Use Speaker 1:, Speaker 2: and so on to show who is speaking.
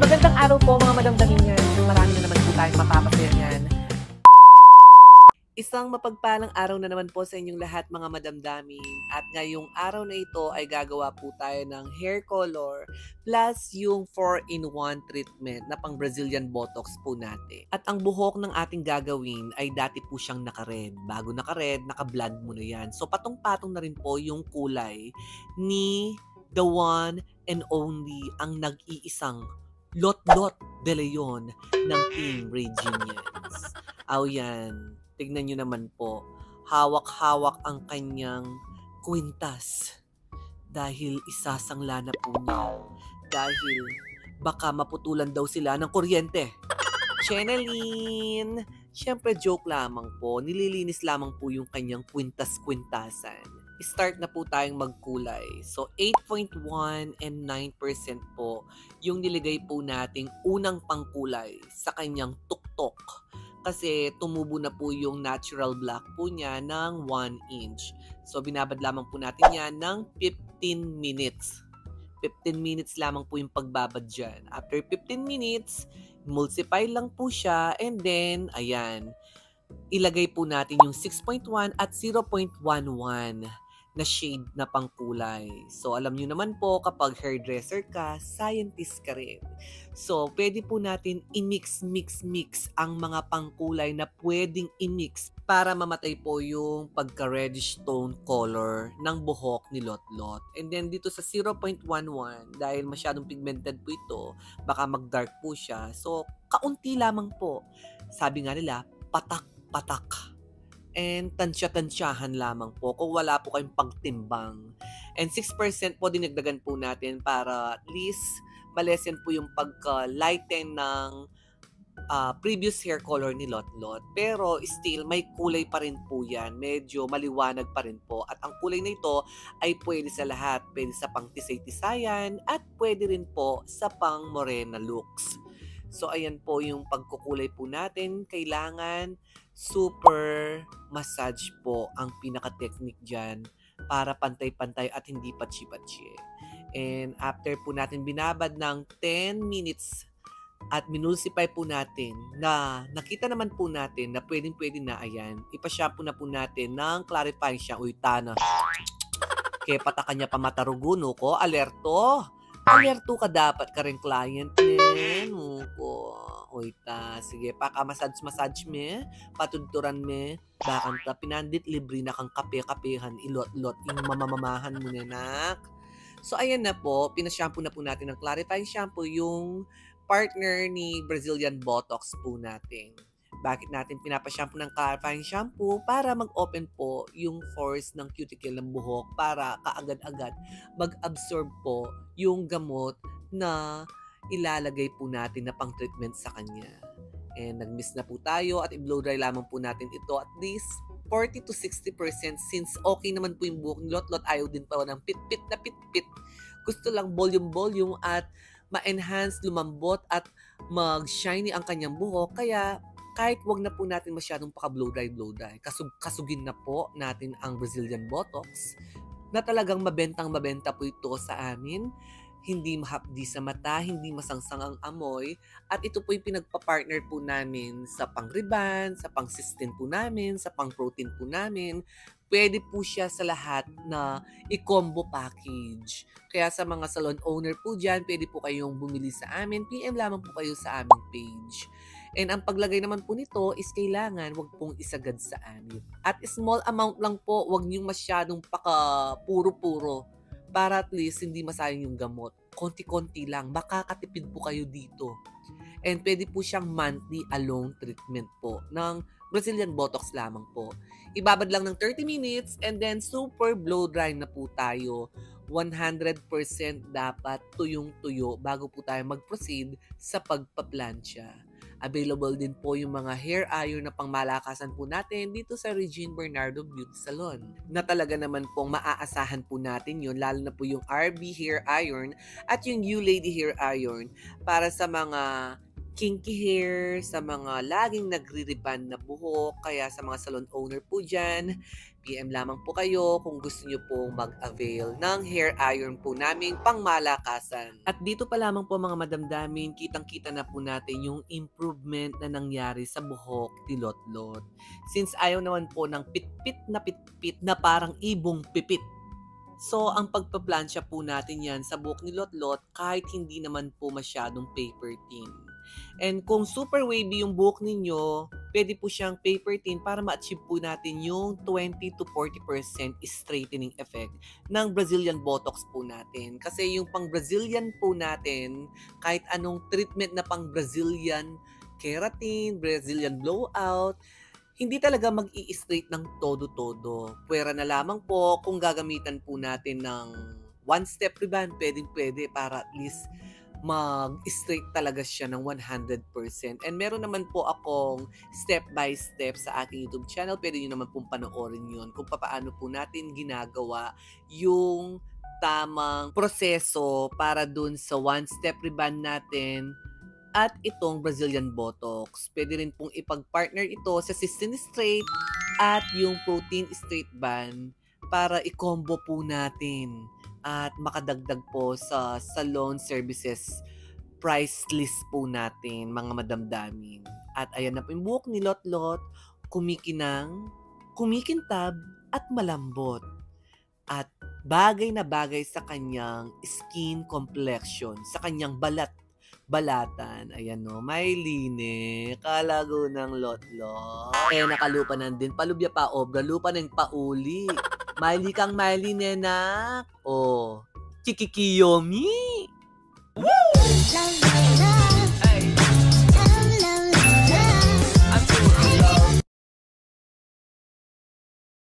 Speaker 1: Magandang araw po mga madamdamin yan. Marami na naman po tayong mapapasaya niyan. Isang mapagpalang araw na naman po sa inyong lahat mga madamdamin. At ngayong araw na ito ay gagawa po tayo ng hair color plus yung 4-in-1 treatment na pang Brazilian Botox po natin. At ang buhok ng ating gagawin ay dati po siyang naka-red. Bago naka-red, naka-blonde muna yan. So patong-patong na rin po yung kulay ni the one and only ang nag-iisang Lot de Leon ng Team Reginians. Aw yan. Tignan nyo naman po, hawak-hawak ang kanyang kwintas dahil isasangla na po niya. Dahil baka maputulan daw sila ng kuryente. Chenaline! Siyempre joke lamang po, nililinis lamang po yung kanyang kwintas-kwintasan. Start na po tayong magkulay. So 8.1 and 9% po yung nilagay po nating unang pangkulay sa kanyang tuktok. Kasi tumubo na po yung natural black po niya ng 1 inch. So binabad lamang po natin yan ng 15 minutes. 15 minutes lamang po yung pagbabad dyan. After 15 minutes, emulsify lang po siya and then, ayan, ilagay po natin yung 6.1 at 0.11 na shade na pangkulay. So, alam nyo naman po, kapag hairdresser ka, scientist ka rin. So, pwede po natin i-mix ang mga pangkulay na pwedeng i-mix para mamatay po yung pagka-reddish tone color ng buhok ni Lot. And then, dito sa 0.11, dahil masyadong pigmented po ito, baka mag-dark po siya. So, kaunti lamang po. Sabi nga nila, patak-patak. And tansya-tansyahan lamang po kung wala po kayong pagtimbang. And 6% po dinagdagan po natin para at least malesen po yung pagka-lighten ng previous hair color ni Lot. Pero still, may kulay pa rin po yan. Medyo maliwanag pa rin po. At ang kulay na ito ay pwede sa lahat. Pwede sa pang tisay-tisayan at pwede rin po sa pang morena looks. So, ayan po yung pagkukulay po natin. Kailangan super massage po ang pinaka-technique dyan para pantay-pantay at hindi patsi-patsi. And after po natin binabad ng 10 minutes at minulsify po natin na nakita naman po natin na pwedeng-pwede na ayan, ipashampoo na po natin ng clarifying shampoo. Uy, tana. Kaya patakan niya pa mataruguno ko. Alerto! Alerto ka dapat ka rin client nen. Uy ta, sige, paka-massage me, patudturan me, bakang ta, pinandit, libre na kang kape-kapehan, ilot-lot, yung mamamamahan mo nenak. So, ayan na po, pinashampoo na po natin ng clarifying shampoo, yung partner ni Brazilian Botox po natin. Bakit natin pinapashampoo ng clarifying shampoo? Para mag-open po yung pores ng cuticle ng buhok para kaagad-agad mag-absorb po yung gamot na ilalagay po natin na pang-treatment sa kanya. And nag-miss na po tayo at i-blow dry lamang po natin ito at least 40 to 60% since okay naman po yung buhok ni Lot. Ayaw din pa ng pit-pit na pit-pit. Gusto lang volume at ma-enhance, lumambot at mag-shiny ang kanyang buhok. Kaya kahit wag na po natin masyadong paka-blow dry. Kasugin na po natin ang Brazilian Botox na talagang mabenta po ito sa amin. Hindi mahapdi sa mata, hindi masangsang ang amoy. At ito po yung pinagpa-partner po namin sa pang-riban, sa pang-cysteine po namin, sa pang-protein po namin. Pwede po siya sa lahat na i-combo package. Kaya sa mga salon owner po dyan, pwede po kayong bumili sa amin. PM lamang po kayo sa aming page. And ang paglagay naman po nito is kailangan wag pong isagad sa anit. At small amount lang po, wag niyong masyadong puro-puro. Para at least hindi masayang yung gamot. Konti-konti lang. Makakatipid po kayo dito. And pwede po siyang monthly alone treatment po ng Brazilian Botox lamang po. Ibabad lang ng 30 minutes and then super blow dry na po tayo. 100% dapat tuyong-tuyo bago po tayo mag-proceed sa pagpaplansya. Available din po yung mga hair iron na pangmalakasan po natin dito sa Regine Bernardo Beauty Salon. Na talaga naman pong maaasahan po natin yun, lalo na po yung RB Hair Iron at yung U-Lady Hair Iron para sa mga kinky hair, sa mga laging nagre-reband na buhok, kaya sa mga salon owner po dyan, PM lamang po kayo kung gusto nyo pong mag-avail ng hair iron po naming pangmalakasan. At dito pa lamang po mga madamdamin, kitang-kita na po natin yung improvement na nangyari sa buhok ni Lotlot. Since ayaw naman po ng pitpit na parang ibong pipit. So, ang pagpaplansya po natin yan sa buhok ni Lotlot kahit hindi naman po masyadong paper thin. And kung super wavy yung buhok ninyo, pwede po siyang paper thin para ma-achieve po natin yung 20 to 40% straightening effect ng Brazilian Botox po natin. Kasi yung pang Brazilian po natin, kahit anong treatment na pang Brazilian keratin, Brazilian blowout, hindi talaga mag-i-straight ng todo-todo. Pwera na lamang po kung gagamitan po natin ng one-step reband, pwede para at least mag-straight talaga siya ng 100%. And meron naman po akong step-by-step sa aking YouTube channel. Pwede nyo naman pong panoorin yun kung paano po natin ginagawa yung tamang proseso para dun sa one-step reband natin at itong Brazilian Botox. Pwede rin pong ipag-partner ito sa Cystine Straight at yung Protein Straight Band para i-combo po natin at makadagdag po sa salon services price list po natin, mga madamdamin. At ayan na po yung buhok ni Lotlot, kumikinang, kumikintab at malambot. At bagay na bagay sa kanyang skin complexion, sa kanyang balatan. Ayan no, may line, kalago ng Lotlot. Eh, nakalupa na din, palubya pa obra, lupa ng pauli. Miley kang Miley, nenak. Oh, Kikikiyomi. Woo!